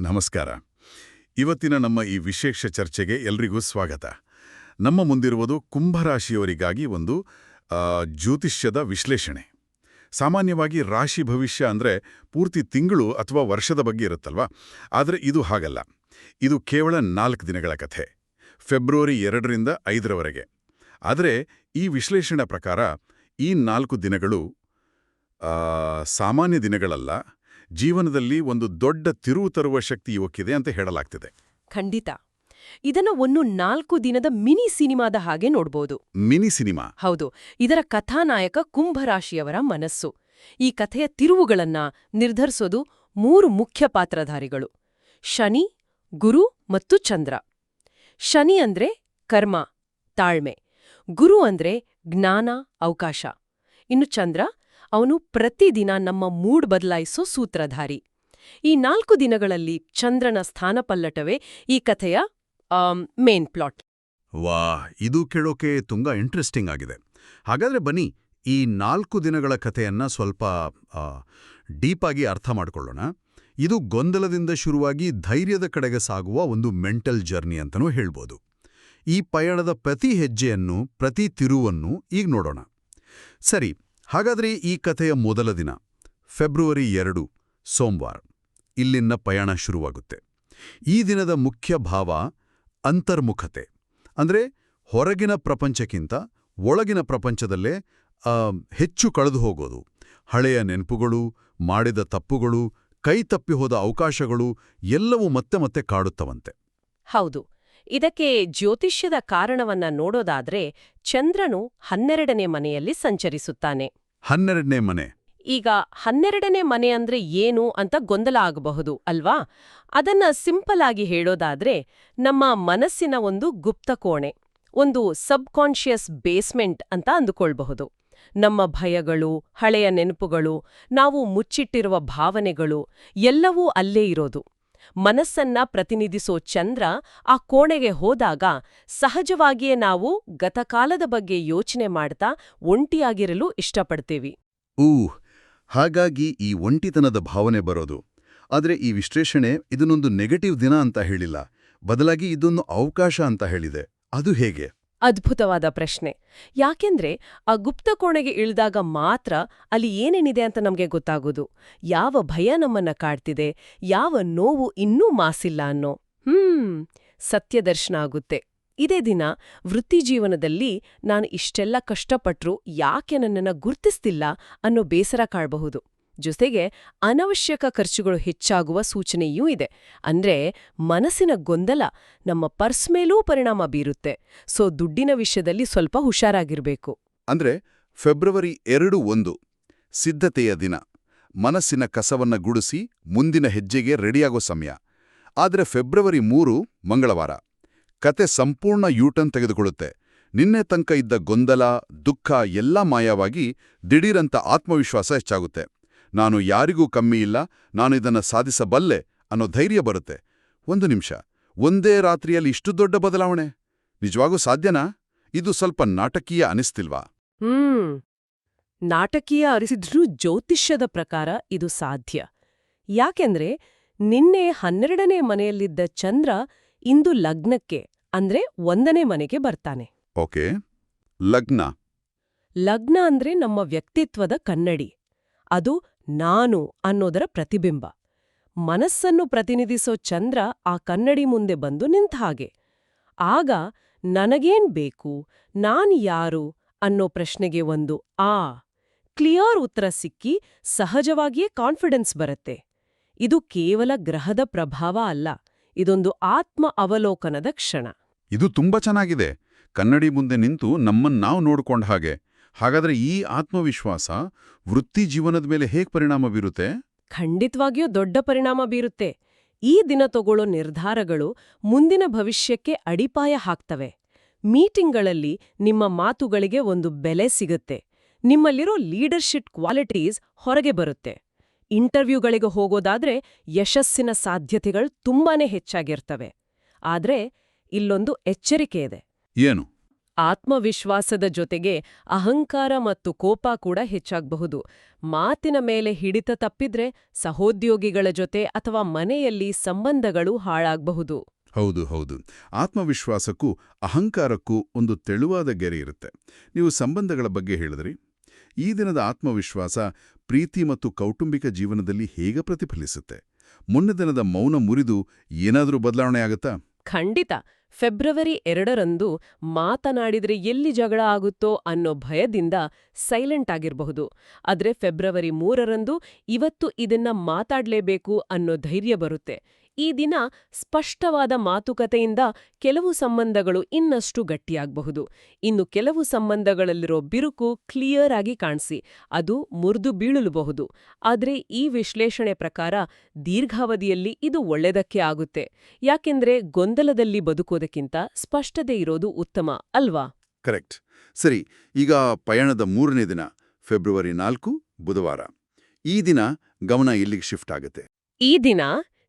ನಮಸ್ಕಾರ. ಇವತ್ತಿನ ನಮ್ಮ ಈ ವಿಶೇಷ ಚರ್ಚೆಗೆ ಎಲ್ರಿಗೂ ಸ್ವಾಗತ. ನಮ್ಮ ಮುಂದಿರುವುದು ಕುಂಭರಾಶಿಯವರಿಗಾಗಿ ಒಂದು ಜ್ಯೋತಿಷ್ಯದ ವಿಶ್ಲೇಷಣೆ. ಸಾಮಾನ್ಯವಾಗಿ ರಾಶಿ ಭವಿಷ್ಯ ಅಂದರೆ ಪೂರ್ತಿ ತಿಂಗಳು ಅಥವಾ ವರ್ಷದ ಬಗ್ಗೆ ಇರುತ್ತಲ್ವಾ? ಆದರೆ ಇದು ಹಾಗಲ್ಲ. ಇದು ಕೇವಲ 4 ದಿನಗಳ ಕಥೆ, ಫೆಬ್ರವರಿ 2ರಿಂದ 5ರವರೆಗೆ. ಆದರೆ ಈ ವಿಶ್ಲೇಷಣೆ ಪ್ರಕಾರ ಈ 4 ದಿನಗಳು ಸಾಮಾನ್ಯ ದಿನಗಳಲ್ಲ, ಜೀವನದಲ್ಲಿ ಒಂದು ದೊಡ್ಡ ತಿರುವು ತರುವ ಶಕ್ತಿ ಇವಕ್ಕಿದೆ ಅಂತ ಹೇಳಲಾಗ್ತಿದೆ. ಖಂಡಿತ. ಇದನ್ನು ಒಂದು 4 ದಿನದ ಮಿನಿ ಸಿನಿಮಾದ ಹಾಗೆ ನೋಡ್ಬೋದು. Mini cinema? ಹೌದು. ಇದರ ಕಥಾನಾಯಕ ಕುಂಭರಾಶಿಯವರ ಮನಸ್ಸು. ಈ ಕಥೆಯ ತಿರುವುಗಳನ್ನ ನಿರ್ಧರಿಸೋದು 3 ಮುಖ್ಯ ಪಾತ್ರಧಾರಿಗಳು: ಶನಿ, ಗುರು ಮತ್ತು ಚಂದ್ರ. ಶನಿ ಅಂದ್ರೆ ಕರ್ಮ, ತಾಳ್ಮೆ. ಗುರು ಅಂದ್ರೆ ಜ್ಞಾನ, ಅವಕಾಶ. ಇನ್ನು ಚಂದ್ರ, ಅವನು ಪ್ರತಿದಿನ ನಮ್ಮ ಮೂಡ್ ಬದಲಾಯಿಸೋ ಸೂತ್ರಧಾರಿ. ಈ 4 ದಿನಗಳಲ್ಲಿ ಚಂದ್ರನ ಸ್ಥಾನಪಲ್ಲಟವೇ ಈ ಕಥೆಯ ಮೇನ್ ಪ್ಲಾಟ್. ವಾ, ಇದು ಕೇಳೋಕೆ ತುಂಬಾ ಇಂಟ್ರೆಸ್ಟಿಂಗ್ ಆಗಿದೆ. ಹಾಗಾದ್ರೆ ಬನ್ನಿ, ಈ 4 ದಿನಗಳ ಕಥೆಯನ್ನ ಸ್ವಲ್ಪ ಡೀಪಾಗಿ ಅರ್ಥ ಮಾಡ್ಕೊಳ್ಳೋಣ. ಇದು ಗೊಂದಲದಿಂದ ಶುರುವಾಗಿ ಧೈರ್ಯದ ಕಡೆಗೆ ಸಾಗುವ ಒಂದು ಮೆಂಟಲ್ ಜರ್ನಿ ಅಂತನೂ ಹೇಳ್ಬೋದು. ಈ ಪಯಣದ ಪ್ರತಿ ಹೆಜ್ಜೆಯನ್ನು, ಪ್ರತಿ ತಿರುವನ್ನು ಈಗ ನೋಡೋಣ. ಸರಿ, ಹಾಗಾದ್ರೆ ಈ ಕಥೆಯ ಮೊದಲ ದಿನ ಫೆಬ್ರವರಿ 2, ಸೋಮವಾರ. ಇಲ್ಲಿನ ಪಯಣ ಶುರುವಾಗುತ್ತೆ. ಈ ದಿನದ ಮುಖ್ಯ ಭಾವ ಅಂತರ್ಮುಖತೆ. ಅಂದ್ರೆ ಹೊರಗಿನ ಪ್ರಪಂಚಕ್ಕಿಂತ ಒಳಗಿನ ಪ್ರಪಂಚದಲ್ಲೇ ಹೆಚ್ಚು ಕಳೆದು ಹೋಗೋದು. ಹಳೆಯ ನೆನಪುಗಳು, ಮಾಡಿದ ತಪ್ಪುಗಳು, ಕೈತಪ್ಪಿ ಹೋದ ಅವಕಾಶಗಳು ಎಲ್ಲವೂ ಮತ್ತೆ ಮತ್ತೆ ಕಾಡುತ್ತವಂತೆ. ಹೌದು. ಇದಕ್ಕೆ ಜ್ಯೋತಿಷ್ಯದ ಕಾರಣವನ್ನ ನೋಡೋದಾದ್ರೆ, ಚಂದ್ರನು 12ನೇ ಮನೆಯಲ್ಲಿ ಸಂಚರಿಸುತ್ತಾನೆ. 12ನೇ ಮನೆ? ಈಗ 12ನೇ ಮನೆ ಅಂದ್ರೆ ಏನು ಅಂತ ಗೊಂದಲ ಆಗಬಹುದು ಅಲ್ವಾ? ಅದನ್ನ ಸಿಂಪಲ್ ಆಗಿ ಹೇಳೋದಾದ್ರೆ, ನಮ್ಮ ಮನಸ್ಸಿನ ಒಂದು ಗುಪ್ತ ಕೋಣೆ, ಒಂದು ಸಬ್ಕಾನ್ಷಿಯಸ್ ಬೇಸ್ಮೆಂಟ್ ಅಂತ ಅಂದುಕೊಳ್ಬಹುದು. ನಮ್ಮ ಭಯಗಳು, ಹಳೆಯ ನೆನಪುಗಳು, ನಾವು ಮುಚ್ಚಿಟ್ಟಿರುವ ಭಾವನೆಗಳು ಎಲ್ಲವೂ ಅಲ್ಲೇ ಇರೋದು. ಮನಸ್ಸನ್ನ ಪ್ರತಿನಿಧಿಸೋ ಚಂದ್ರ ಆ ಕೋಣೆಗೆ ಹೋದಾಗ ಸಹಜವಾಗಿಯೇ ನಾವು ಗತಕಾಲದ ಬಗ್ಗೆ ಯೋಚನೆ ಮಾಡ್ತಾ ಒಂಟಿಯಾಗಿರಲು ಇಷ್ಟಪಡ್ತೀವಿ. ಹಾಗಾಗಿ ಈ ಒಂಟಿತನದ ಭಾವನೆ ಬರೋದು. ಆದರೆ ಈ ವಿಶ್ಲೇಷಣೆ ಇದನ್ನೊಂದು ನೆಗೆಟಿವ್ ದಿನ ಅಂತ ಹೇಳಿಲ್ಲ, ಬದಲಾಗಿ ಇದೊಂದು ಅವಕಾಶ ಅಂತ ಹೇಳಿದೆ. ಅದು ಹೇಗೆ? ಅದ್ಭುತವಾದ ಪ್ರಶ್ನೆ. ಯಾಕೆಂದ್ರೆ ಆ ಗುಪ್ತ ಕೋಣೆಗೆ ಇಳಿದಾಗ ಮಾತ್ರ ಅಲ್ಲಿ ಏನೇನಿದೆ ಅಂತ ನಮ್ಗೆ ಗೊತ್ತಾಗೋದು. ಯಾವ ಭಯ ನಮ್ಮನ್ನ ಕಾಡ್ತಿದೆ, ಯಾವ ನೋವು ಇನ್ನೂ ಮಾಸಿಲ್ಲ ಅನ್ನೋ ಸತ್ಯದರ್ಶನ ಆಗುತ್ತೆ. ಇದೇ ದಿನ ವೃತ್ತಿಜೀವನದಲ್ಲಿ ನಾನು ಇಷ್ಟೆಲ್ಲ ಕಷ್ಟಪಟ್ರೂ ಯಾಕೆ ನನ್ನನ್ನ ಗುರ್ತಿಸ್ತಿಲ್ಲ ಅನ್ನೋ ಬೇಸರ ಕಾಡಬಹುದು. ಜೊತೆಗೆ ಅನವಶ್ಯಕ ಖರ್ಚುಗಳು ಹೆಚ್ಚಾಗುವ ಸೂಚನೆಯೂ ಇದೆ. ಅಂದ್ರೆ ಮನಸ್ಸಿನ ಗೊಂದಲ ನಮ್ಮ ಪರ್ಸ್ ಮೇಲೂ ಪರಿಣಾಮ ಬೀರುತ್ತೆ. ಸೊ ದುಡ್ಡಿನ ವಿಷಯದಲ್ಲಿ ಸ್ವಲ್ಪ ಹುಷಾರಾಗಿರ್ಬೇಕು. ಅಂದ್ರೆ ಫೆಬ್ರವರಿ 2 ಸಿದ್ಧತೆಯ ದಿನ, ಮನಸ್ಸಿನ ಕಸವನ್ನ ಗುಡಿಸಿ ಮುಂದಿನ ಹೆಜ್ಜೆಗೆ ರೆಡಿಯಾಗೋ ಸಮಯ. ಆದರೆ ಫೆಬ್ರವರಿ 3 ಮಂಗಳವಾರ, ಕತೆ ಸಂಪೂರ್ಣ ಯೂಟರ್ನ್ ತೆಗೆದುಕೊಳ್ಳುತ್ತೆ. ನಿನ್ನೆ ತನಕ ಇದ್ದ ಗೊಂದಲ, ದುಃಖ ಎಲ್ಲ ಮಾಯವಾಗಿ ದಿಢೀರಂತ ಆತ್ಮವಿಶ್ವಾಸ ಹೆಚ್ಚಾಗುತ್ತೆ. ನಾನು ಯಾರಿಗೂ ಕಮ್ಮಿ ಇಲ್ಲ, ನಾನು ಇದನ್ನ ಸಾಧಿಸಬಲ್ಲೆ ಅನ್ನೋ ಧೈರ್ಯ ಬರುತ್ತೆ. 1 ನಿಮಿಷ, ಒಂದೇ ರಾತ್ರಿಯಲ್ಲಿ ಇಷ್ಟು ದೊಡ್ಡ ಬದಲಾವಣೆ ನಿಜವಾಗೂ ಸಾಧ್ಯನಾ? ಇದು ಸ್ವಲ್ಪ ನಾಟಕೀಯ ಅನಿಸ್ತಿಲ್ವಾ? ನಾಟಕೀಯ ಅನಿಸಿದ್ರೂ ಜ್ಯೋತಿಷ್ಯದ ಪ್ರಕಾರ ಇದು ಸಾಧ್ಯ. ಯಾಕೆಂದ್ರೆ ನಿನ್ನೆ 12ನೇ ಮನೆಯಲ್ಲಿದ್ದ ಚಂದ್ರ ಇಂದು ಲಗ್ನಕ್ಕೆ, ಅಂದ್ರೆ 1ನೇ ಮನೆಗೆ ಬರ್ತಾನೆ. ಓಕೆ, ಲಗ್ನ. ಲಗ್ನ ಅಂದ್ರೆ ನಮ್ಮ ವ್ಯಕ್ತಿತ್ವದ ಕನ್ನಡಿ. ಅದು ನಾನು ಅನ್ನೋದರ ಪ್ರತಿಬಿಂಬ. ಮನಸ್ಸನ್ನು ಪ್ರತಿನಿಧಿಸೋ ಚಂದ್ರ ಆ ಕನ್ನಡಿ ಮುಂದೆ ಬಂದು ನಿಂತ ಹಾಗೆ. ಆಗ ನನಗೇನ್ ಬೇಕು, ನಾನ್ ಯಾರು ಅನ್ನೋ ಪ್ರಶ್ನೆಗೆ ಒಂದು ಕ್ಲಿಯರ್ ಉತ್ತರ ಸಿಕ್ಕಿ ಸಹಜವಾಗಿಯೇ ಕಾನ್ಫಿಡೆನ್ಸ್ ಬರುತ್ತೆ. ಇದು ಕೇವಲ ಗ್ರಹದ ಪ್ರಭಾವ ಅಲ್ಲ, ಇದೊಂದು ಆತ್ಮ ಅವಲೋಕನದ ಕ್ಷಣ. ಇದು ತುಂಬಾ ಚೆನ್ನಾಗಿದೆ. ಕನ್ನಡಿ ಮುಂದೆ ನಿಂತು ನಮ್ಮನ್ನಾವು ನೋಡ್ಕೊಂಡ ಹಾಗೆ. ಹಾಗಾದ್ರೆ ಈ ಆತ್ಮವಿಶ್ವಾಸ ವೃತ್ತಿ ಜೀವನದ ಮೇಲೆ ಹೇಗೆ ಪರಿಣಾಮ ಬೀರುತ್ತೆ? ಖಂಡಿತವಾಗಿಯೂ ದೊಡ್ಡ ಪರಿಣಾಮ ಬೀರುತ್ತೆ. ಈ ದಿನ ತಗೊಳ್ಳೋ ನಿರ್ಧಾರಗಳು ಮುಂದಿನ ಭವಿಷ್ಯಕ್ಕೆ ಅಡಿಪಾಯ ಹಾಕ್ತವೆ. ಮೀಟಿಂಗ್ಗಳಲ್ಲಿ ನಿಮ್ಮ ಮಾತುಗಳಿಗೆ ಒಂದು ಬೆಲೆ ಸಿಗುತ್ತೆ. ನಿಮ್ಮಲ್ಲಿರೋ ಲೀಡರ್ಶಿಪ್ ಕ್ವಾಲಿಟೀಸ್ ಹೊರಗೆ ಬರುತ್ತೆ. ಇಂಟರ್ವ್ಯೂಗಳಿಗೆ ಹೋಗೋದಾದ್ರೆ ಯಶಸ್ಸಿನ ಸಾಧ್ಯತೆಗಳು ತುಂಬಾನೇ ಹೆಚ್ಚಾಗಿರ್ತವೆ. ಆದ್ರೆ ಇಲ್ಲೊಂದು ಎಚ್ಚರಿಕೆ ಇದೆ. ಏನು? ಆತ್ಮವಿಶ್ವಾಸದ ಜೊತೆಗೆ ಅಹಂಕಾರ ಮತ್ತು ಕೋಪ ಕೂಡ ಹೆಚ್ಚಾಗಬಹುದು. ಮಾತಿನ ಮೇಲೆ ಹಿಡಿತ ತಪ್ಪಿದ್ರೆ ಸಹೋದ್ಯೋಗಿಗಳ ಜೊತೆ ಅಥವಾ ಮನೆಯಲ್ಲಿ ಸಂಬಂಧಗಳು ಹಾಳಾಗಬಹುದು. ಹೌದು ಹೌದು. ಆತ್ಮವಿಶ್ವಾಸಕ್ಕೂ ಅಹಂಕಾರಕ್ಕೂ ಒಂದು ತೆಳುವಾದ ಗೆರೆ ಇರುತ್ತೆ. ನೀವು ಸಂಬಂಧಗಳ ಬಗ್ಗೆ ಹೇಳಿದ್ರಿ. ಈ ದಿನದ ಆತ್ಮವಿಶ್ವಾಸ ಪ್ರೀತಿ ಮತ್ತು ಕೌಟುಂಬಿಕ ಜೀವನದಲ್ಲಿ ಹೇಗೆ ಪ್ರತಿಫಲಿಸುತ್ತೆ? ಮುನ್ನ ದಿನದ ಮೌನ ಮುರಿದು ಏನಾದರೂ ಬದಲಾವಣೆ ಆಗುತ್ತಾ? ಖಂಡಿತ. ಫೆಬ್ರವರಿ 2ರಂದು ಮಾತನಾಡಿದ್ರೆ ಎಲ್ಲಿ ಜಗಳ ಆಗುತ್ತೋ ಅನ್ನೋ ಭಯದಿಂದ ಸೈಲೆಂಟ್ ಆಗಿರಬಹುದು. ಆದ್ರೆ ಫೆಬ್ರವರಿ 3ರಂದು ಇವತ್ತು ಇದನ್ನ ಮಾತಾಡ್ಲೇಬೇಕು ಅನ್ನೋ ಧೈರ್ಯ ಬರುತ್ತೆ. ಈ ದಿನ ಸ್ಪಷ್ಟವಾದ ಮಾತುಕತೆಯಿಂದ ಕೆಲವು ಸಂಬಂಧಗಳು ಇನ್ನಷ್ಟು ಗಟ್ಟಿಯಾಗಬಹುದು. ಇನ್ನು ಕೆಲವು ಸಂಬಂಧಗಳಲ್ಲಿರೋ ಬಿರುಕು ಕ್ಲಿಯರ್ ಆಗಿ ಕಾಣಿಸಿ ಅದು ಮುರಿದು ಬೀಳಲುಬಹುದು. ಆದ್ರೆ ಈ ವಿಶ್ಲೇಷಣೆ ಪ್ರಕಾರ ದೀರ್ಘಾವಧಿಯಲ್ಲಿ ಇದು ಒಳ್ಳೆದಕ್ಕೆ ಆಗುತ್ತೆ. ಯಾಕೆಂದ್ರೆ ಗೊಂದಲದಲ್ಲಿ ಬದುಕೋದಕ್ಕಿಂತ ಸ್ಪಷ್ಟತೆ ಇರೋದು ಉತ್ತಮ ಅಲ್ವಾ? ಕರೆಕ್ಟ್. ಸರಿ, ಈಗ ಪಯಣದ 3ನೇ ದಿನ ಫೆಬ್ರವರಿ 4 ಬುಧವಾರ. ಈ ದಿನ ಗಮನ ಎಲ್ಲಿಗೆ ಶಿಫ್ಟ್ ಆಗುತ್ತೆ? ಈ ದಿನ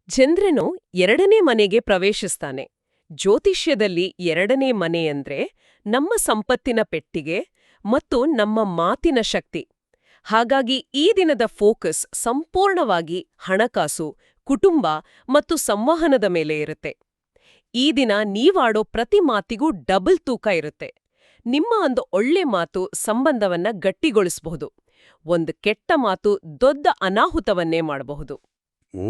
ಚಂದ್ರನು 2ನೇ ಮನೆಗೆ ಪ್ರವೇಶಿಸ್ತಾನೆ. ಜ್ಯೋತಿಷ್ಯದಲ್ಲಿ 2ನೇ ಮನೆ ಅಂದ್ರೆ ನಮ್ಮ ಸಂಪತ್ತಿನ ಪೆಟ್ಟಿಗೆ ಮತ್ತು ನಮ್ಮ ಮಾತಿನ ಶಕ್ತಿ. ಹಾಗಾಗಿ ಈ ದಿನದ ಫೋಕಸ್ ಸಂಪೂರ್ಣವಾಗಿ ಹಣಕಾಸು, ಕುಟುಂಬ ಮತ್ತು ಸಂವಹನದ ಮೇಲೆ ಇರುತ್ತೆ. ಈ ದಿನ ನೀವಾಡೋ ಪ್ರತಿ ಮಾತಿಗೂ ಡಬಲ್ ತೂಕ ಇರುತ್ತೆ. ನಿಮ್ಮ ಒಂದು ಒಳ್ಳೆ ಮಾತು ಸಂಬಂಧವನ್ನ ಗಟ್ಟಿಗೊಳಿಸಬಹುದು. ಒಂದು ಕೆಟ್ಟ ಮಾತು ದೊಡ್ಡ ಅನಾಹುತವನ್ನೇ ಮಾಡಬಹುದು. ಓ,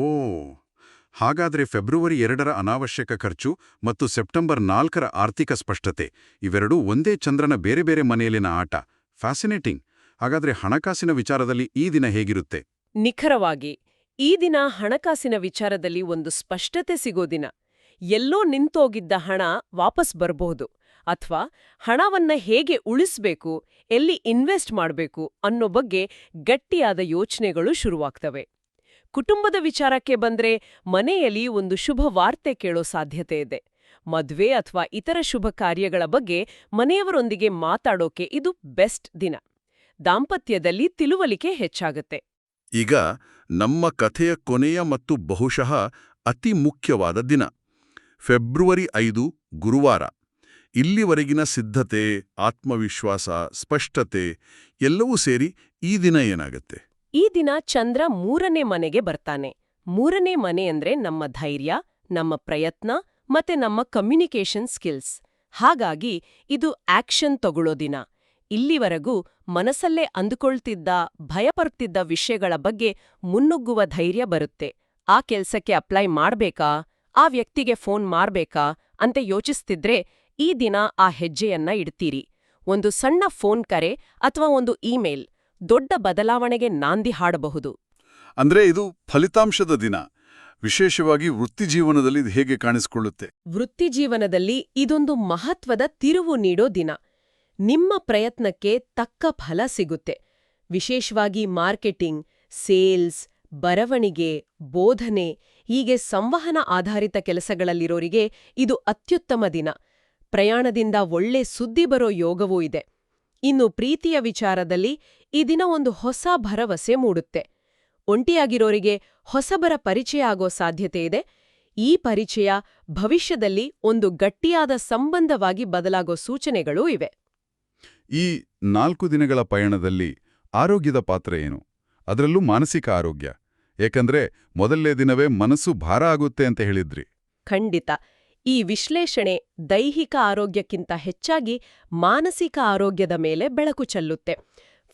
ಹಾಗಾದ್ರೆ ಫೆಬ್ರವರಿ 2ರ ಅನಾವಶ್ಯಕ ಖರ್ಚು ಮತ್ತು ಸೆಪ್ಟೆಂಬರ್ 4ರ ಆರ್ಥಿಕ ಸ್ಪಷ್ಟತೆ ಇವೆರಡೂ ಒಂದೇ ಚಂದ್ರನ ಬೇರೆ ಬೇರೆ ಮನೆಯಲ್ಲಿನ ಆಟ. ಫ್ಯಾಸಿನೇಟಿಂಗ್. ಹಾಗಾದ್ರೆ ಹಣಕಾಸಿನ ವಿಚಾರದಲ್ಲಿ ಈ ದಿನ ಹೇಗಿರುತ್ತೆ? ನಿಖರವಾಗಿ ಈ ದಿನ ಹಣಕಾಸಿನ ವಿಚಾರದಲ್ಲಿ ಒಂದು ಸ್ಪಷ್ಟತೆ ಸಿಗೋ ದಿನ. ಎಲ್ಲೋ ನಿಂತೋಗಿದ್ದ ಹಣ ವಾಪಸ್ ಬರಬಹುದು, ಅಥವಾ ಹಣವನ್ನ ಹೇಗೆ ಉಳಿಸ್ಬೇಕು, ಎಲ್ಲಿ ಇನ್ವೆಸ್ಟ್ ಮಾಡಬೇಕು ಅನ್ನೋ ಬಗ್ಗೆ ಗಟ್ಟಿಯಾದ ಯೋಚನೆಗಳು ಶುರುವಾಗ್ತವೆ. ಕುಟುಂಬದ ವಿಚಾರಕ್ಕೆ ಬಂದ್ರೆ ಮನೆಯಲ್ಲಿ ಒಂದು ಶುಭ ವಾರ್ತೆ ಕೇಳೋ ಸಾಧ್ಯತೆ ಇದೆ. ಮದ್ವೆ ಅಥವಾ ಇತರ ಶುಭ ಕಾರ್ಯಗಳ ಬಗ್ಗೆ ಮನೆಯವರೊಂದಿಗೆ ಮಾತಾಡೋಕೆ ಇದು ಬೆಸ್ಟ್ ದಿನ. ದಾಂಪತ್ಯದಲ್ಲಿ ತಿಳುವಳಿಕೆ ಹೆಚ್ಚಾಗತ್ತೆ. ಈಗ ನಮ್ಮ ಕಥೆಯ ಕೊನೆಯ ಮತ್ತು ಬಹುಶಃ ಅತಿ ಮುಖ್ಯವಾದ ದಿನ ಫೆಬ್ರವರಿ 5 ಗುರುವಾರ. ಇಲ್ಲಿವರೆಗಿನ ಸಿದ್ಧತೆ, ಆತ್ಮವಿಶ್ವಾಸ, ಸ್ಪಷ್ಟತೆ ಎಲ್ಲವೂ ಸೇರಿ ಈ ದಿನ ಏನಾಗತ್ತೆ? ಈ ದಿನ ಚಂದ್ರ 3ನೇ ಮನೆಗೆ ಬರ್ತಾನೆ. 3ನೇ ಮನೆ ಅಂದ್ರೆ ನಮ್ಮ ಧೈರ್ಯ, ನಮ್ಮ ಪ್ರಯತ್ನ ಮತ್ತೆ ನಮ್ಮ ಕಮ್ಯುನಿಕೇಷನ್ ಸ್ಕಿಲ್ಸ್. ಹಾಗಾಗಿ ಇದು ಆಕ್ಷನ್ ತಗೊಳ್ಳೋ ದಿನ. ಇಲ್ಲಿವರೆಗೂ ಮನಸ್ಸಲ್ಲೇ ಅಂದುಕೊಳ್ತಿದ್ದ, ಭಯಪಡ್ತಿದ್ದ ವಿಷಯಗಳ ಬಗ್ಗೆ ಮುನ್ನುಗ್ಗುವ ಧೈರ್ಯ ಬರುತ್ತೆ. ಆ ಕೆಲ್ಸಕ್ಕೆ ಅಪ್ಲೈ ಮಾಡ್ಬೇಕಾ, ಆ ವ್ಯಕ್ತಿಗೆ ಫೋನ್ ಮಾಡ್ಬೇಕಾ ಅಂತ ಯೋಚಿಸ್ತಿದ್ರೆ ಈ ದಿನ ಆ ಹೆಜ್ಜೆಯನ್ನ ಇಡ್ತೀರಿ. ಒಂದು ಸಣ್ಣ ಫೋನ್ ಕರೆ ಅಥವಾ ಒಂದು ಇಮೇಲ್ ದೊಡ್ಡ ಬದಲಾವಣೆಗೆ ನಾಂದಿ ಹಾಡಬಹುದು. ಅಂದ್ರೆ ಇದು ಫಲಿತಾಂಶದ ದಿನ. ವಿಶೇಷವಾಗಿ ವೃತ್ತಿಜೀವನದಲ್ಲಿ ಇದು ಹೇಗೆ ಕಾಣಿಸಿಕೊಳ್ಳುತ್ತೆ? ವೃತ್ತಿಜೀವನದಲ್ಲಿ ಇದೊಂದು ಮಹತ್ವದ ತಿರುವು ನೀಡೋ ದಿನ. ನಿಮ್ಮ ಪ್ರಯತ್ನಕ್ಕೆ ತಕ್ಕ ಫಲ ಸಿಗುತ್ತೆ. ವಿಶೇಷವಾಗಿ ಮಾರ್ಕೆಟಿಂಗ್, ಸೇಲ್ಸ್, ಬರವಣಿಗೆ, ಬೋಧನೆ ಹೀಗೆ ಸಂವಹನ ಆಧಾರಿತ ಕೆಲಸಗಳಲ್ಲಿರೋರಿಗೆ ಇದು ಅತ್ಯುತ್ತಮ ದಿನ. ಪ್ರಯಾಣದಿಂದ ಒಳ್ಳೆ ಸುದ್ದಿ ಬರೋ ಯೋಗವೂ ಇದೆ. ಇನ್ನು ಪ್ರೀತಿಯ ವಿಚಾರದಲ್ಲಿ ಈ ದಿನ ಒಂದು ಹೊಸ ಭರವಸೆ ಮೂಡುತ್ತೆ. ಒಂಟಿಯಾಗಿರೋರಿಗೆ ಹೊಸಬರ ಪರಿಚಯ ಆಗೋ ಸಾಧ್ಯತೆ ಇದೆ. ಈ ಪರಿಚಯ ಭವಿಷ್ಯದಲ್ಲಿ ಒಂದು ಗಟ್ಟಿಯಾದ ಸಂಬಂಧವಾಗಿ ಬದಲಾಗೋ ಸೂಚನೆಗಳೂ ಇವೆ. ಈ 4 ದಿನಗಳ ಪಯಣದಲ್ಲಿ ಆರೋಗ್ಯದ ಪಾತ್ರ ಏನು? ಅದರಲ್ಲೂ ಮಾನಸಿಕ ಆರೋಗ್ಯ. ಏಕೆಂದ್ರೆ ಮೊದಲನೇ ದಿನವೇ ಮನಸ್ಸು ಭಾರ ಆಗುತ್ತೆ ಅಂತ ಹೇಳಿದ್ರಿ. ಖಂಡಿತ. ಈ ವಿಶ್ಲೇಷಣೆ ದೈಹಿಕ ಆರೋಗ್ಯಕ್ಕಿಂತ ಹೆಚ್ಚಾಗಿ ಮಾನಸಿಕ ಆರೋಗ್ಯದ ಮೇಲೆ ಬೆಳಕು ಚೆಲ್ಲುತ್ತೆ.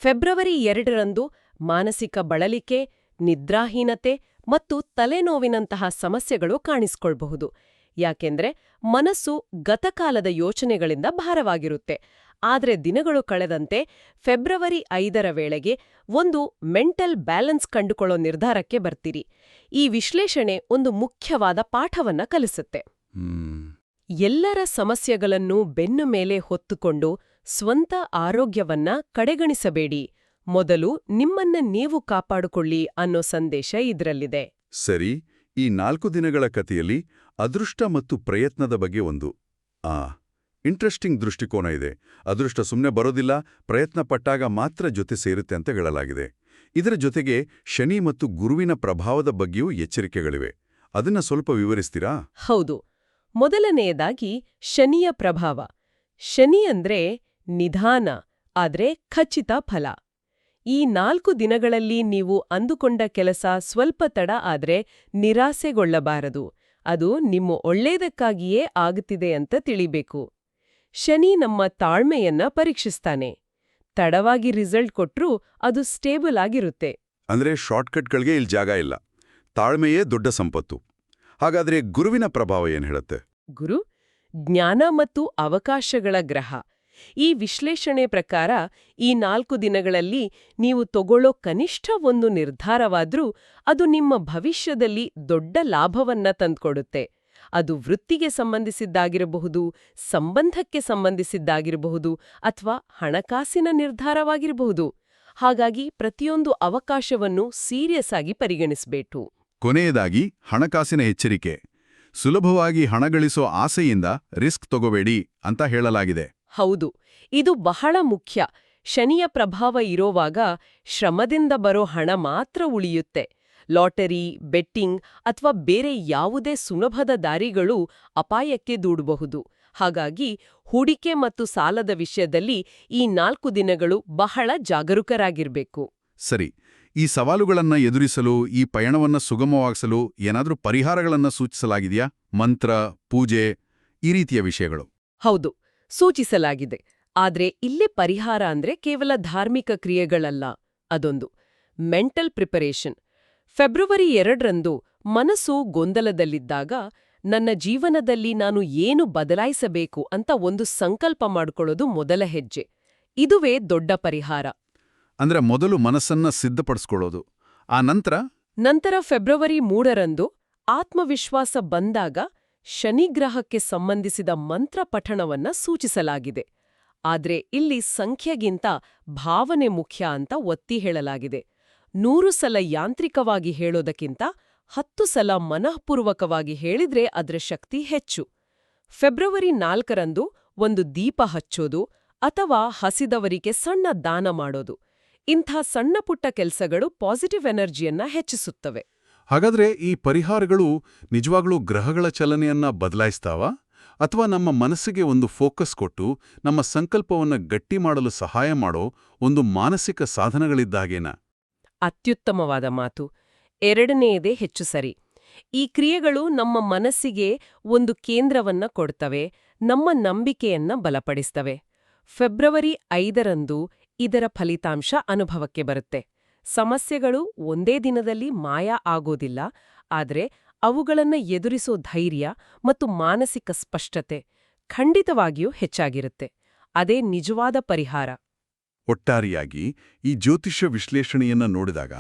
ಫೆಬ್ರವರಿ 2ರಂದು ಮಾನಸಿಕ ಬಳಲಿಕೆ, ನಿದ್ರಾಹೀನತೆ ಮತ್ತು ತಲೆನೋವಿನಂತಹ ಸಮಸ್ಯೆಗಳು ಕಾಣಿಸ್ಕೊಳ್ಬಹುದು. ಯಾಕೆಂದ್ರೆ ಮನಸ್ಸು ಗತಕಾಲದ ಯೋಚನೆಗಳಿಂದ ಭಾರವಾಗಿರುತ್ತೆ. ಆದ್ರೆ ದಿನಗಳು ಕಳೆದಂತೆ ಫೆಬ್ರವರಿ 5ರ ವೇಳೆಗೆ ಒಂದು ಮೆಂಟಲ್ ಬ್ಯಾಲೆನ್ಸ್ ಕಂಡುಕೊಳ್ಳೋ ನಿರ್ಧಾರಕ್ಕೆ ಬರ್ತೀರಿ. ಈ ವಿಶ್ಲೇಷಣೆ ಒಂದು ಮುಖ್ಯವಾದ ಪಾಠವನ್ನ ಕಲಿಸುತ್ತೆ. ಎಲ್ಲರ ಸಮಸ್ಯೆಗಳನ್ನು ಬೆನ್ನು ಮೇಲೆ ಹೊತ್ತುಕೊಂಡು ಸ್ವಂತ ಆರೋಗ್ಯವನ್ನ ಕಡೆಗಣಿಸಬೇಡಿ. ಮೊದಲು ನಿಮ್ಮನ್ನ ನೀವು ಕಾಪಾಡಿಕೊಳ್ಳಿ ಅನ್ನೋ ಸಂದೇಶ ಇದ್ರಲ್ಲಿದೆ. ಸರಿ, ಈ 4 ದಿನಗಳ ಕಥೆಯಲ್ಲಿ ಅದೃಷ್ಟ ಮತ್ತು ಪ್ರಯತ್ನದ ಬಗ್ಗೆ ಒಂದು ಇಂಟ್ರೆಸ್ಟಿಂಗ್ ದೃಷ್ಟಿಕೋನ ಇದೆ. ಅದೃಷ್ಟ ಸುಮ್ಮನೆ ಬರೋದಿಲ್ಲ, ಪ್ರಯತ್ನ ಪಟ್ಟಾಗ ಮಾತ್ರ ಜೊತೆ ಸೇರುತ್ತೆ ಅಂತ ಹೇಳಲಾಗಿದೆ. ಇದರ ಜೊತೆಗೆ ಶನಿ ಮತ್ತು ಗುರುವಿನ ಪ್ರಭಾವದ ಬಗ್ಗೆಯೂ ಎಚ್ಚರಿಕೆಗಳಿವೆ. ಅದನ್ನ ಸ್ವಲ್ಪ ವಿವರಿಸ್ತೀರಾ? ಹೌದು. ಮೊದಲನೆಯದಾಗಿ ಶನಿಯ ಪ್ರಭಾವ. ಶನಿ ಅಂದ್ರೆ ನಿಧಾನ ಆದ್ರೆ ಖಚಿತ ಫಲ. ಈ 4 ದಿನಗಳಲ್ಲಿ ನೀವು ಅಂದುಕೊಂಡ ಕೆಲಸ ಸ್ವಲ್ಪ ತಡ ಆದ್ರೆ ನಿರಾಸೆಗೊಳ್ಳಬಾರದು. ಅದು ನಿಮ್ಮ ಒಳ್ಳೇದಕ್ಕಾಗಿಯೇ ಆಗುತ್ತಿದೆ ಅಂತ ತಿಳಿಬೇಕು. ಶನಿ ನಮ್ಮ ತಾಳ್ಮೆಯನ್ನ ಪರೀಕ್ಷಿಸ್ತಾನೆ. ತಡವಾಗಿ ರಿಸಲ್ಟ್ ಕೊಟ್ರೂ ಅದು ಸ್ಟೇಬಲ್ ಆಗಿರುತ್ತೆ. ಅಂದ್ರೆ ಶಾರ್ಟ್ಕಟ್ಗಳಿಗೆ ಇಲ್ಲಿ ಜಾಗ ಇಲ್ಲ. ತಾಳ್ಮೆಯೇ ದೊಡ್ಡ ಸಂಪತ್ತು. ಹಾಗಾದ್ರೆ ಗುರುವಿನ ಪ್ರಭಾವ ಏನ್ ಹೇಳುತ್ತೆ? ಗುರು ಜ್ಞಾನ ಮತ್ತು ಅವಕಾಶಗಳ ಗ್ರಹ. ಈ ವಿಶ್ಲೇಷಣೆ ಪ್ರಕಾರ ಈ 4 ದಿನಗಳಲ್ಲಿ ನೀವು ತಗೊಳ್ಳೋ ಕನಿಷ್ಠ ಒಂದು ನಿರ್ಧಾರವಾದ್ರೂ ಅದು ನಿಮ್ಮ ಭವಿಷ್ಯದಲ್ಲಿ ದೊಡ್ಡ ಲಾಭವನ್ನ ತಂದ್ಕೊಡುತ್ತೆ. ಅದು ವೃತ್ತಿಗೆ ಸಂಬಂಧಿಸಿದ್ದಾಗಿರಬಹುದು, ಸಂಬಂಧಕ್ಕೆ ಸಂಬಂಧಿಸಿದ್ದಾಗಿರಬಹುದು, ಅಥವಾ ಹಣಕಾಸಿನ ನಿರ್ಧಾರವಾಗಿರಬಹುದು. ಹಾಗಾಗಿ ಪ್ರತಿಯೊಂದು ಅವಕಾಶವನ್ನು ಸೀರಿಯಸ್ ಆಗಿ ಪರಿಗಣಿಸಬೇಕು. ಕೊನೆಯದಾಗಿ ಹಣಕಾಸಿನ ಎಚ್ಚರಿಕೆ. ಸುಲಭವಾಗಿ ಹಣ ಗಳಿಸೋ ಆಸೆಯಿಂದ ರಿಸ್ಕ್ ತಗೋಬೇಡಿ ಅಂತ ಹೇಳಲಾಗಿದೆ. ಹೌದು, ಇದು ಬಹಳ ಮುಖ್ಯ. ಶನಿಯ ಪ್ರಭಾವ ಇರೋವಾಗ ಶ್ರಮದಿಂದ ಬರೋ ಹಣ ಮಾತ್ರ ಉಳಿಯುತ್ತೆ. ಲಾಟರಿ, ಬೆಟ್ಟಿಂಗ್ ಅಥವಾ ಬೇರೆ ಯಾವುದೇ ಸುಲಭದ ದಾರಿಗಳು ಅಪಾಯಕ್ಕೆ ದೂಡಬಹುದು. ಹಾಗಾಗಿ ಹೂಡಿಕೆ ಮತ್ತು ಸಾಲದ ವಿಷಯದಲ್ಲಿ ಈ 4 ದಿನಗಳು ಬಹಳ ಜಾಗರೂಕರಾಗಿರ್ಬೇಕು. ಸರಿ, ಈ ಸವಾಲುಗಳನ್ನ ಎದುರಿಸಲು, ಈ ಪಯಣವನ್ನ ಸುಗಮವಾಗಿಸಲು ಏನಾದ್ರೂ ಪರಿಹಾರಗಳನ್ನ ಸೂಚಿಸಲಾಗಿದೆಯಾ? ಮಂತ್ರ, ಪೂಜೆ, ಈ ರೀತಿಯ ವಿಷಯಗಳು. ಹೌದು, ಸೂಚಿಸಲಾಗಿದೆ. ಆದ್ರೆ ಇಲ್ಲೇ ಪರಿಹಾರ ಅಂದ್ರೆ ಕೇವಲ ಧಾರ್ಮಿಕ ಕ್ರಿಯೆಗಳಲ್ಲ. ಅದೊಂದು ಮೆಂಟಲ್ ಪ್ರಿಪರೇಷನ್. ಫೆಬ್ರವರಿ 2ರಂದು ಮನಸ್ಸು ಗೊಂದಲದಲ್ಲಿದ್ದಾಗ ನನ್ನ ಜೀವನದಲ್ಲಿ ನಾನು ಏನು ಬದಲಾಯಿಸಬೇಕು ಅಂತ ಒಂದು ಸಂಕಲ್ಪ ಮಾಡ್ಕೊಳ್ಳೋದು ಮೊದಲ ಹೆಜ್ಜೆ. ಇದುವೇ ದೊಡ್ಡ ಪರಿಹಾರ. ಅಂದ್ರೆ ಮೊದಲು ಮನಸ್ಸನ್ನ ಸಿದ್ಧಪಡಿಸ್ಕೊಳ್ಳೋದು. ಆ ನಂತರ ಫೆಬ್ರವರಿ 3ರಂದು ಆತ್ಮವಿಶ್ವಾಸ ಬಂದಾಗ ಶನಿಗ್ರಹಕ್ಕೆ ಸಂಬಂಧಿಸಿದ ಮಂತ್ರ ಪಠಣವನ್ನ ಸೂಚಿಸಲಾಗಿದೆ. ಆದ್ರೆ ಇಲ್ಲಿ ಸಂಖ್ಯೆಗಿಂತ ಭಾವನೆ ಮುಖ್ಯ ಅಂತ ಒತ್ತಿ ಹೇಳಲಾಗಿದೆ. 100 ಸಲ ಯಾಂತ್ರಿಕವಾಗಿ ಹೇಳೋದಕ್ಕಿಂತ 10 ಸಲ ಮನಃಪೂರ್ವಕವಾಗಿ ಹೇಳಿದ್ರೆ ಅದರ ಶಕ್ತಿ ಹೆಚ್ಚು. ಫೆಬ್ರವರಿ 4ರಂದು ಒಂದು ದೀಪ ಹಚ್ಚೋದು ಅಥವಾ ಹಸಿದವರಿಗೆ ಸಣ್ಣ ದಾನ ಮಾಡೋದು. ಇಂಥ ಸಣ್ಣಪುಟ್ಟ ಕೆಲಸಗಳು ಪಾಸಿಟಿವ್ ಎನರ್ಜಿಯನ್ನ ಹೆಚ್ಚಿಸುತ್ತವೆ. ಹಾಗಾದ್ರೆ ಈ ಪರಿಹಾರಗಳು ನಿಜವಾಗ್ಲೂ ಗ್ರಹಗಳ ಚಲನೆಯನ್ನ ಬದಲಾಯಿಸ್ತಾವಾ? ಅಥವಾ ನಮ್ಮ ಮನಸ್ಸಿಗೆ ಒಂದು ಫೋಕಸ್ ಕೊಟ್ಟು ನಮ್ಮ ಸಂಕಲ್ಪವನ್ನ ಗಟ್ಟಿ ಮಾಡಲು ಸಹಾಯ ಮಾಡೋ ಒಂದು ಮಾನಸಿಕ ಸಾಧನಗಳಿದ್ದಾಗೇನಾ? ಅತ್ಯುತ್ತಮವಾದ ಮಾತು. ಎರಡನೆಯದೇ ಹೆಚ್ಚು ಸರಿ. ಈ ಕ್ರಿಯೆಗಳು ನಮ್ಮ ಮನಸ್ಸಿಗೆ ಒಂದು ಕೇಂದ್ರವನ್ನ ಕೊಡ್ತವೆ, ನಮ್ಮ ನಂಬಿಕೆಯನ್ನ ಬಲಪಡಿಸ್ತವೆ. ಫೆಬ್ರವರಿ 5ರಂದು ಇದರ ಫಲಿತಾಂಶ ಅನುಭವಕ್ಕೆ ಬರುತ್ತೆ. ಸಮಸ್ಯೆಗಳು ಒಂದೇ ದಿನದಲ್ಲಿ ಮಾಯ ಆಗೋದಿಲ್ಲ, ಆದ್ರೆ ಅವುಗಳನ್ನ ಎದುರಿಸೋ ಧೈರ್ಯ ಮತ್ತು ಮಾನಸಿಕ ಸ್ಪಷ್ಟತೆ ಖಂಡಿತವಾಗಿಯೂ ಹೆಚ್ಚಾಗಿರುತ್ತೆ. ಅದೇ ನಿಜವಾದ ಪರಿಹಾರ. ಒಟ್ಟಾರೆಯಾಗಿ ಈ ಜ್ಯೋತಿಷ್ಯ ವಿಶ್ಲೇಷಣೆಯನ್ನ ನೋಡಿದಾಗ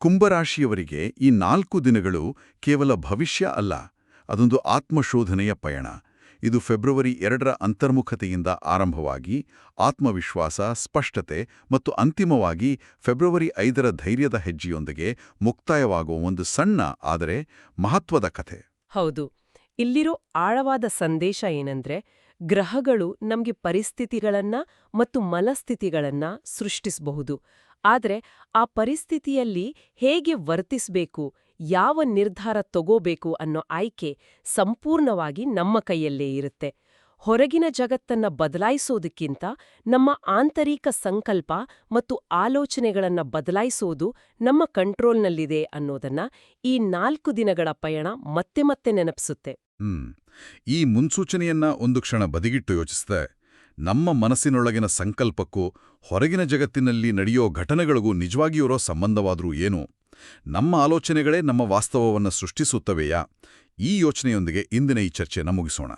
ಕುಂಭರಾಶಿಯವರಿಗೆ ಈ 4 ದಿನಗಳು ಕೇವಲ ಭವಿಷ್ಯ ಅಲ್ಲ, ಅದೊಂದು ಆತ್ಮಶೋಧನೆಯ ಪಯಣ. ಇದು ಫೆಬ್ರವರಿ 2ರ ಅಂತರ್ಮುಖತೆಯಿಂದ ಆರಂಭವಾಗಿ ಆತ್ಮವಿಶ್ವಾಸ, ಸ್ಪಷ್ಟತೆ ಮತ್ತು ಅಂತಿಮವಾಗಿ ಫೆಬ್ರವರಿ 5ರ ಧೈರ್ಯದ ಹೆಜ್ಜೆಯೊಂದಿಗೆ ಮುಕ್ತಾಯವಾಗುವ ಒಂದು ಸಣ್ಣ ಆದರೆ ಮಹತ್ವದ ಕಥೆ. ಹೌದು, ಇಲ್ಲಿರೋ ಆಳವಾದ ಸಂದೇಶ ಏನಂದ್ರೆ, ಗ್ರಹಗಳು ನಮ್ಗೆ ಪರಿಸ್ಥಿತಿಗಳನ್ನ ಮತ್ತು ಮನಸ್ಥಿತಿಗಳನ್ನ ಸೃಷ್ಟಿಸಬಹುದು. ಆದ್ರೆ ಆ ಪರಿಸ್ಥಿತಿಯಲ್ಲಿ ಹೇಗೆ ವರ್ತಿಸ್ಬೇಕು, ಯಾವ ನಿರ್ಧಾರ ತಗೋಬೇಕು ಅನ್ನೋ ಆಯ್ಕೆ ಸಂಪೂರ್ಣವಾಗಿ ನಮ್ಮ ಕೈಯಲ್ಲೇ ಇರುತ್ತೆ. ಹೊರಗಿನ ಜಗತ್ತನ್ನ ಬದಲಾಯಿಸೋದಕ್ಕಿಂತ ನಮ್ಮ ಆಂತರಿಕ ಸಂಕಲ್ಪ ಮತ್ತು ಆಲೋಚನೆಗಳನ್ನ ಬದಲಾಯಿಸೋದು ನಮ್ಮ ಕಂಟ್ರೋಲ್ನಲ್ಲಿದೆ ಅನ್ನೋದನ್ನ ಈ 4 ದಿನಗಳ ಪಯಣ ಮತ್ತೆ ಮತ್ತೆ ನೆನಪಿಸುತ್ತೆ. ಈ ಮುನ್ಸೂಚನೆಯನ್ನ ಒಂದು ಕ್ಷಣ ಬದಿಗಿಟ್ಟು ಯೋಚಿಸಿದೆ. ನಮ್ಮ ಮನಸ್ಸಿನೊಳಗಿನ ಸಂಕಲ್ಪಕ್ಕೂ ಹೊರಗಿನ ಜಗತ್ತಿನಲ್ಲಿ ನಡೆಯೋ ಘಟನೆಗಳಿಗೂ ನಿಜವಾಗಿಯೂ ಇರೋ ಸಂಬಂಧವಾದ್ರೂ ಏನು? ನಮ್ಮ ಆಲೋಚನೆಗಳೇ ನಮ್ಮ ವಾಸ್ತವವನ್ನು ಸೃಷ್ಟಿಸುತ್ತವೆಯಾ? ಈ ಯೋಚನೆಯೊಂದಿಗೆ ಇಂದಿನ ಈ ಚರ್ಚೆಯನ್ನು ಮುಗಿಸೋಣ.